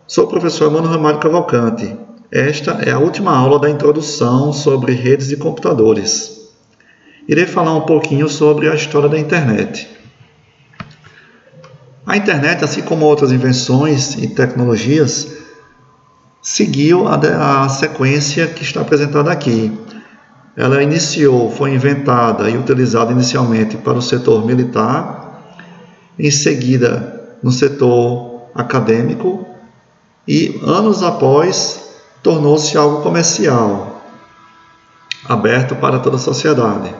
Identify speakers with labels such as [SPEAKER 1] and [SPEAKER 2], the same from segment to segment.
[SPEAKER 1] Sou o professor Mano Ramalho Cavalcante. Esta é a última aula da introdução sobre redes de computadores. Irei falar um pouquinho sobre a história da internet. A internet, assim como outras invenções e tecnologias, seguiu a sequência que está apresentada aqui. Ela foi inventada e utilizada inicialmente para o setor militar, em seguida no setor acadêmico e, anos após, tornou-se algo comercial, aberto para toda a sociedade.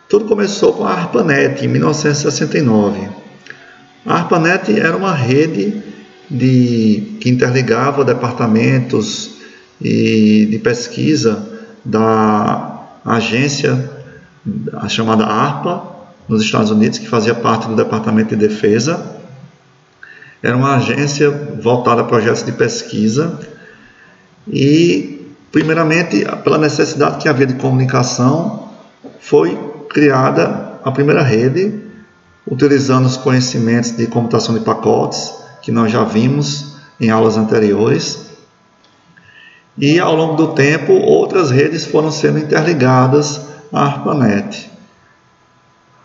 [SPEAKER 1] Tudo começou com a ARPANET, em 1969. A ARPANET era uma rede que interligava departamentos de pesquisa da agência chamada ARPA, nos Estados Unidos, que fazia parte do Departamento de Defesa. Era uma agência voltada a projetos de pesquisa e, primeiramente, pela necessidade que havia de comunicação, foi criada a primeira rede, utilizando os conhecimentos de computação de pacotes, que nós já vimos em aulas anteriores. E, ao longo do tempo, outras redes foram sendo interligadas à ARPANET.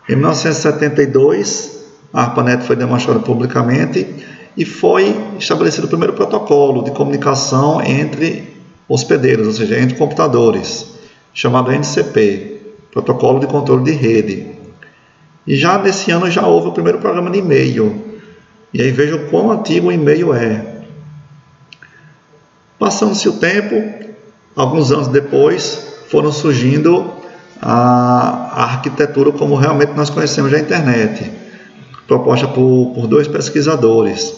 [SPEAKER 1] Em 1972, a ARPANET foi demonstrada publicamente e foi estabelecido o primeiro protocolo de comunicação entre hospedeiros, ou seja, entre computadores, chamado NCP, Protocolo de Controle de Rede. E já nesse ano já houve o primeiro programa de e-mail. E aí veja o quão antigo o e-mail é. Passando-se o tempo, alguns anos depois, foram surgindo a arquitetura como realmente nós conhecemos da internet, proposta por dois pesquisadores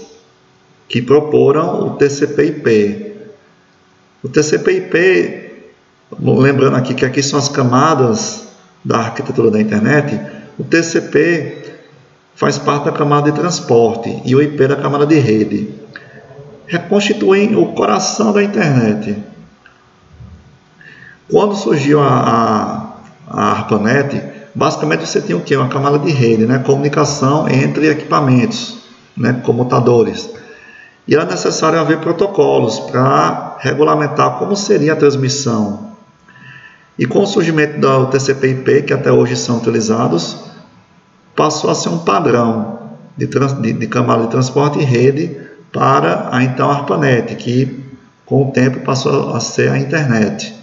[SPEAKER 1] que proporam o TCP/IP. O TCP/IP, lembrando aqui que aqui são as camadas da arquitetura da internet, o TCP faz parte da camada de transporte e o IP da camada de rede. Reconstituem o coração da internet. Quando surgiu a ARPANET, basicamente você tinha o quê? Uma camada de rede, né? Comunicação entre equipamentos, né? Comutadores. E era necessário haver protocolos para regulamentar como seria a transmissão. E com o surgimento do TCP/IP, que até hoje são utilizados, passou a ser um padrão de camada de transporte e rede para a então ARPANET, que com o tempo passou a ser a internet.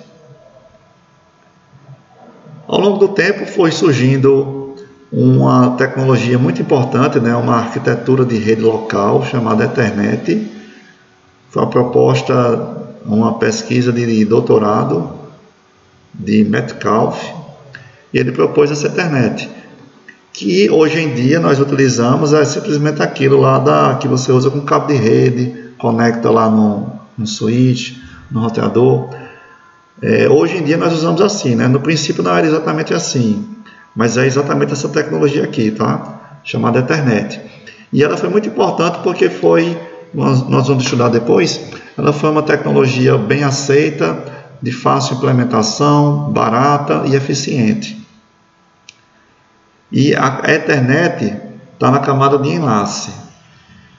[SPEAKER 1] Ao longo do tempo foi surgindo uma tecnologia muito importante, né, uma arquitetura de rede local chamada Ethernet. Foi uma proposta, uma pesquisa de doutorado de Metcalfe, e ele propôs essa Ethernet, que hoje em dia nós utilizamos simplesmente aquilo lá que você usa com cabo de rede, conecta lá no switch, no roteador. Hoje em dia nós usamos assim, né? No princípio não era exatamente assim, mas é exatamente essa tecnologia aqui, tá? Chamada Ethernet. E ela foi muito importante porque nós vamos estudar depois, ela foi uma tecnologia bem aceita, de fácil implementação, barata e eficiente. E a Ethernet está na camada de enlace.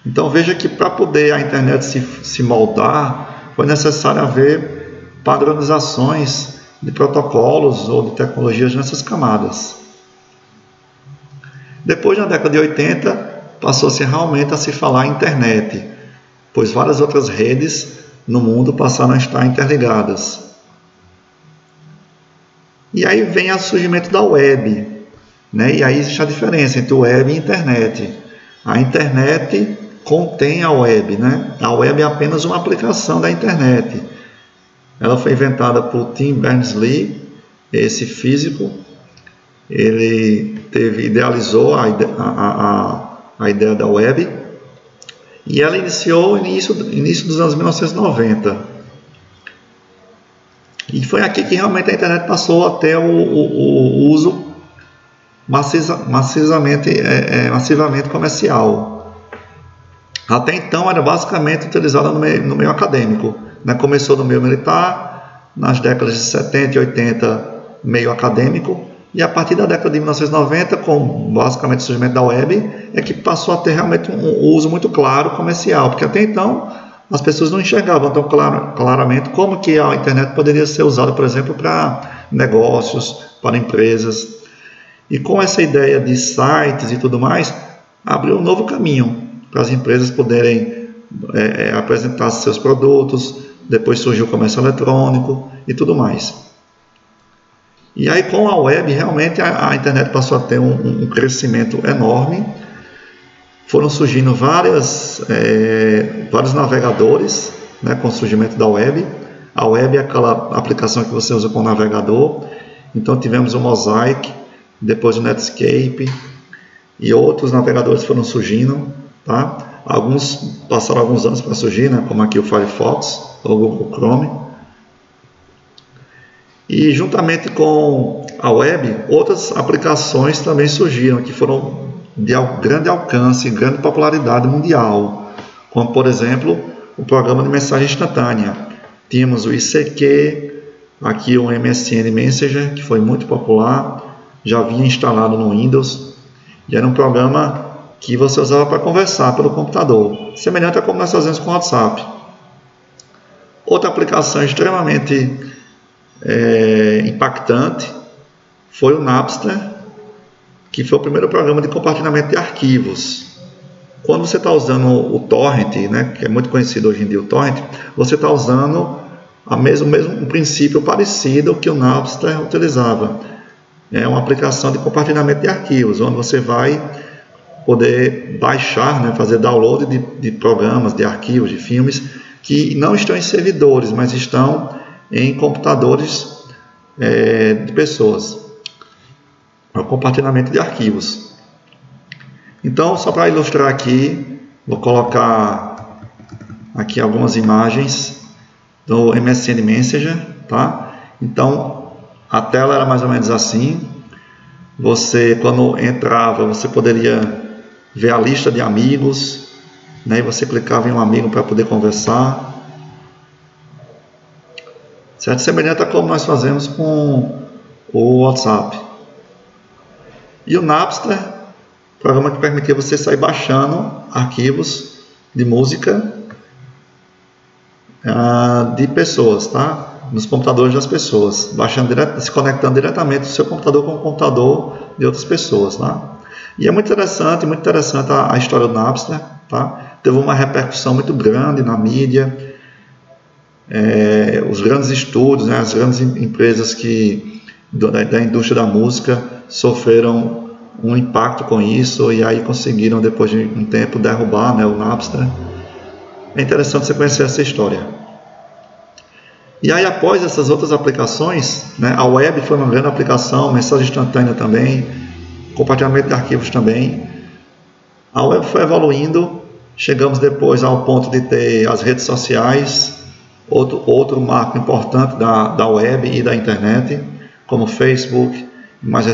[SPEAKER 1] Então veja que para poder a internet se moldar, foi necessário haver padronizações de protocolos ou de tecnologias nessas camadas. Depois, na década de 80, passou-se realmente a se falar em internet, pois várias outras redes no mundo passaram a estar interligadas. E aí vem o surgimento da web, né? E aí existe a diferença entre web e internet. A internet contém a web, né? A web é apenas uma aplicação da internet. Ela foi inventada por Tim Berners-Lee, esse físico. Ele idealizou a ideia da web e ela iniciou no início dos anos 1990. E foi aqui que realmente a internet passou a ter o uso massivamente comercial. Até então era basicamente utilizada no meio acadêmico, né? Começou no meio militar, nas décadas de 70 e 80 meio acadêmico, E a partir da década de 1990, com basicamente o surgimento da web, é que passou a ter realmente um uso muito claro comercial, porque até então as pessoas não enxergavam tão claramente como que a internet poderia ser usada, por exemplo, para negócios, para empresas. E com essa ideia de sites e tudo mais, abriu um novo caminho para as empresas poderem apresentar seus produtos. Depois surgiu o comércio eletrônico e tudo mais. E aí com a web, realmente a internet passou a ter um crescimento enorme. Foram surgindo vários navegadores, né, com o surgimento da web. A web é aquela aplicação que você usa com o navegador. Então tivemos o Mosaic, depois o Netscape e outros navegadores foram surgindo, tá? Passaram alguns anos para surgir, né, como aqui o Firefox, o Google Chrome. E juntamente com a web, outras aplicações também surgiram, que foram de grande alcance, grande popularidade mundial, como por exemplo o programa de mensagem instantânea. Tínhamos o ICQ, aqui o MSN Messenger, que foi muito popular, já vinha instalado no Windows, e era um programa que você usava para conversar pelo computador, semelhante a como nós fazemos com o WhatsApp. Outra aplicação extremamente impactante foi o Napster, que foi o primeiro programa de compartilhamento de arquivos. Quando você está usando o Torrent, né, que é muito conhecido hoje em dia o Torrent, você está usando um princípio parecido que o Napster utilizava. É uma aplicação de compartilhamento de arquivos, onde você vai poder baixar, né, fazer download de programas, de arquivos, de filmes, que não estão em servidores, mas estão em computadores de pessoas. É o compartilhamento de arquivos. Então, só para ilustrar aqui, vou colocar aqui algumas imagens do MSN Messenger, tá? Então, a tela era mais ou menos assim. Você, quando entrava, você poderia ver a lista de amigos, né? E você clicava em um amigo para poder conversar. Certo? Semelhante a como nós fazemos com o WhatsApp. E o Napster, programa que permitia você sair baixando arquivos de música de pessoas, tá? Nos computadores das pessoas, se conectando diretamente do seu computador com o computador de outras pessoas, tá? E é muito interessante a história do Napster, tá? Teve uma repercussão muito grande na mídia. Os grandes estúdios, né, as grandes empresas da indústria da música sofreram um impacto com isso e aí conseguiram, depois de um tempo, derrubar, né, o Napster. É interessante você conhecer essa história. E aí, após essas outras aplicações, né, a web foi uma grande aplicação, mensagem instantânea também, compartilhamento de arquivos também. A web foi evoluindo, chegamos depois ao ponto de ter as redes sociais, outro marco importante da web e da internet, como o Facebook, mais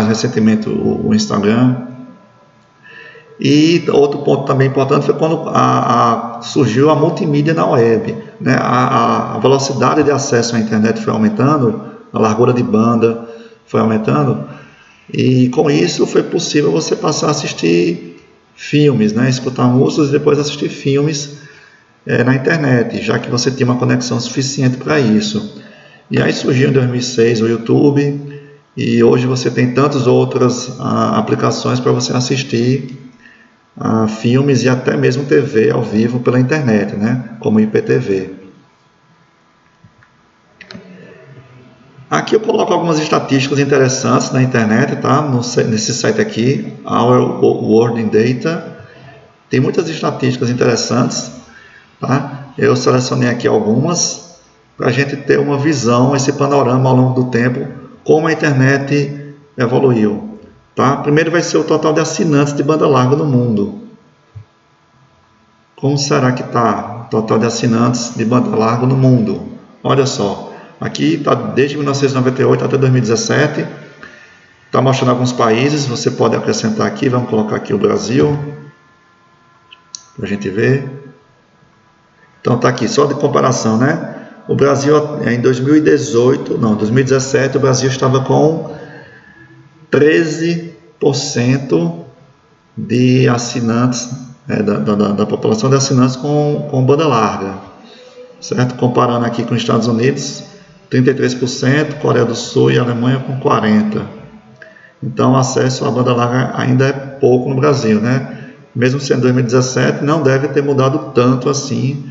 [SPEAKER 1] recentemente o Instagram. E outro ponto também importante foi quando surgiu a multimídia na web, né? A velocidade de acesso à internet foi aumentando, a largura de banda foi aumentando, e com isso foi possível você passar a assistir filmes, né? Escutar músicas e depois assistir filmes na internet, já que você tinha uma conexão suficiente para isso. E aí surgiu em 2006 o YouTube, e hoje você tem tantas outras aplicações para você assistir filmes e até mesmo TV ao vivo pela internet, né? Como o IPTV. Aqui eu coloco algumas estatísticas interessantes na internet, tá? Nesse site aqui, Our World in Data. Tem muitas estatísticas interessantes, tá? Eu selecionei aqui algumas para a gente ter uma visão, esse panorama ao longo do tempo, como a internet evoluiu. Tá? Primeiro vai ser o total de assinantes de banda larga no mundo. Como será que está o total de assinantes de banda larga no mundo? Olha só, aqui está desde 1998 até 2017. Está mostrando alguns países, você pode acrescentar aqui, vamos colocar aqui o Brasil, para a gente ver. Então está aqui, só de comparação, né? O Brasil em 2017, o Brasil estava com 13% de assinantes, da população de assinantes com banda larga, certo? Comparando aqui com os Estados Unidos, 33%, Coreia do Sul e Alemanha com 40%. Então, o acesso à banda larga ainda é pouco no Brasil, né? Mesmo sendo 2017, não deve ter mudado tanto assim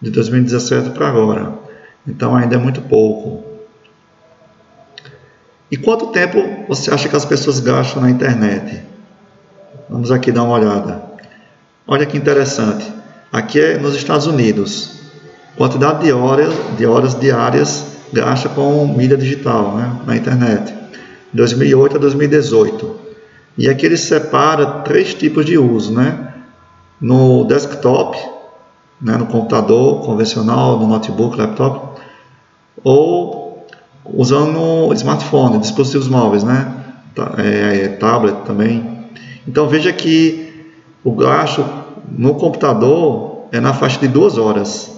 [SPEAKER 1] de 2017 para agora. Então, ainda é muito pouco. E quanto tempo você acha que as pessoas gastam na internet? Vamos aqui dar uma olhada. Olha que interessante. Aqui é nos Estados Unidos. Quantidade de horas diárias gasta com mídia digital, né, na internet. 2008 a 2018. E aqui ele separa 3 tipos de uso, né? No desktop, né, no computador convencional, no notebook, laptop, ou usando smartphone, dispositivos móveis, né? Tablet também. Então veja que o gasto no computador é na faixa de 2 horas.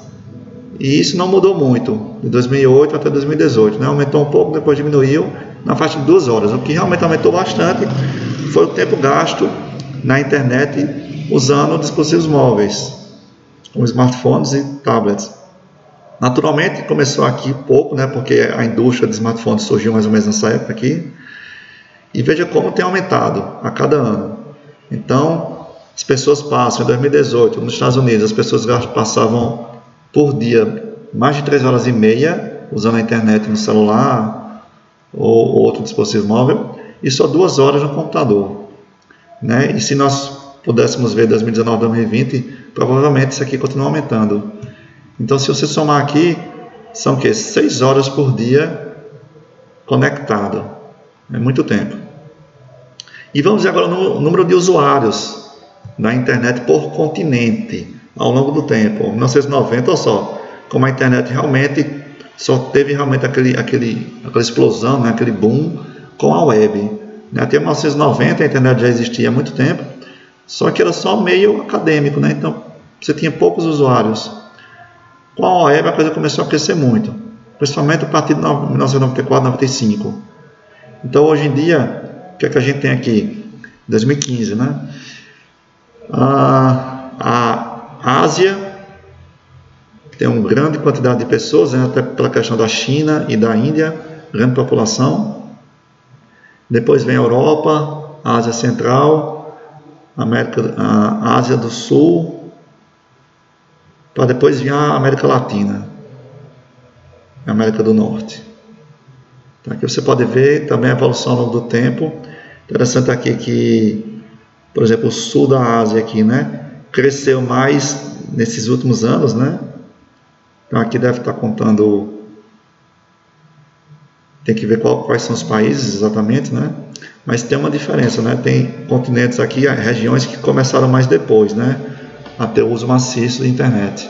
[SPEAKER 1] E isso não mudou muito, de 2008 até 2018, né? Aumentou um pouco, depois diminuiu, na faixa de 2 horas. O que realmente aumentou bastante foi o tempo gasto na internet usando dispositivos móveis, como smartphones e tablets. Naturalmente começou aqui pouco, né? Porque a indústria de smartphones surgiu mais ou menos nessa época aqui. E veja como tem aumentado a cada ano. Então, as pessoas passam, em 2018, nos Estados Unidos, as pessoas passavam por dia mais de 3 horas e meia usando a internet no celular ou outro dispositivo móvel, e só 2 horas no computador, né? E se nós pudéssemos ver 2019, 2020, provavelmente isso aqui continua aumentando. Então, se você somar aqui, são o quê? 6 horas por dia conectado. É muito tempo. E vamos ver agora no número de usuários da internet por continente ao longo do tempo. Em 1990, olha só, como a internet realmente só teve realmente aquela explosão, né, aquele boom com a web. Até 1990 a internet já existia há muito tempo, só que era só meio acadêmico, né? Então você tinha poucos usuários. Com a web a coisa começou a crescer muito, principalmente a partir de 1994, 95. Então hoje em dia, o que é que a gente tem aqui? 2015, né? A Ásia tem uma grande quantidade de pessoas, né? Até pela questão da China e da Índia, grande população. Depois vem a Europa, a Ásia Central, a Ásia do Sul, para depois vir a América Latina, a América do Norte. Então, aqui você pode ver também a evolução ao longo do tempo. Interessante aqui que, por exemplo, o sul da Ásia aqui, né, cresceu mais nesses últimos anos, né? Então aqui deve estar contando, tem que ver quais são os países exatamente, né? Mas tem uma diferença, né? Tem continentes aqui, regiões que começaram mais depois, né, a ter o uso maciço da internet.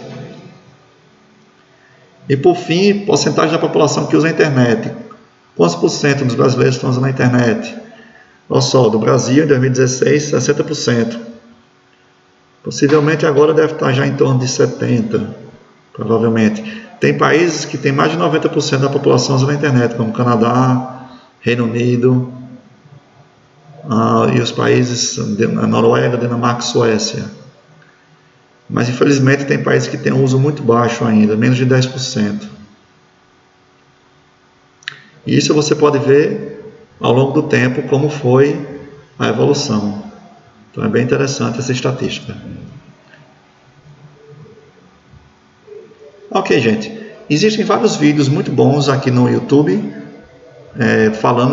[SPEAKER 1] E por fim, porcentagem da população que usa a internet. Quantos por cento dos brasileiros estão usando a internet? Olha só, do Brasil em 2016, 60%. Possivelmente agora deve estar já em torno de 70%, provavelmente. Tem países que tem mais de 90% da população usando a internet, como Canadá, Reino Unido, e os países, a Noruega, Dinamarca e Suécia. Mas infelizmente tem países que têm um uso muito baixo ainda, menos de 10%. E isso você pode ver ao longo do tempo como foi a evolução. Então é bem interessante essa estatística. Ok, gente. Existem vários vídeos muito bons aqui no YouTube,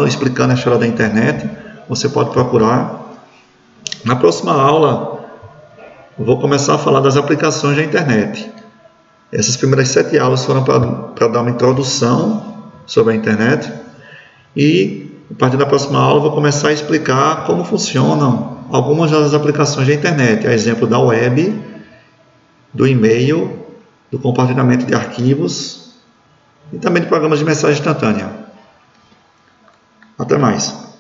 [SPEAKER 1] explicando a história da internet. Você pode procurar. Na próxima aula, eu vou começar a falar das aplicações da internet. Essas primeiras 7 aulas foram para dar uma introdução sobre a internet. E, a partir da próxima aula, eu vou começar a explicar como funcionam algumas das aplicações da internet. A exemplo da web, do e-mail, do compartilhamento de arquivos e também de programas de mensagem instantânea. Até mais!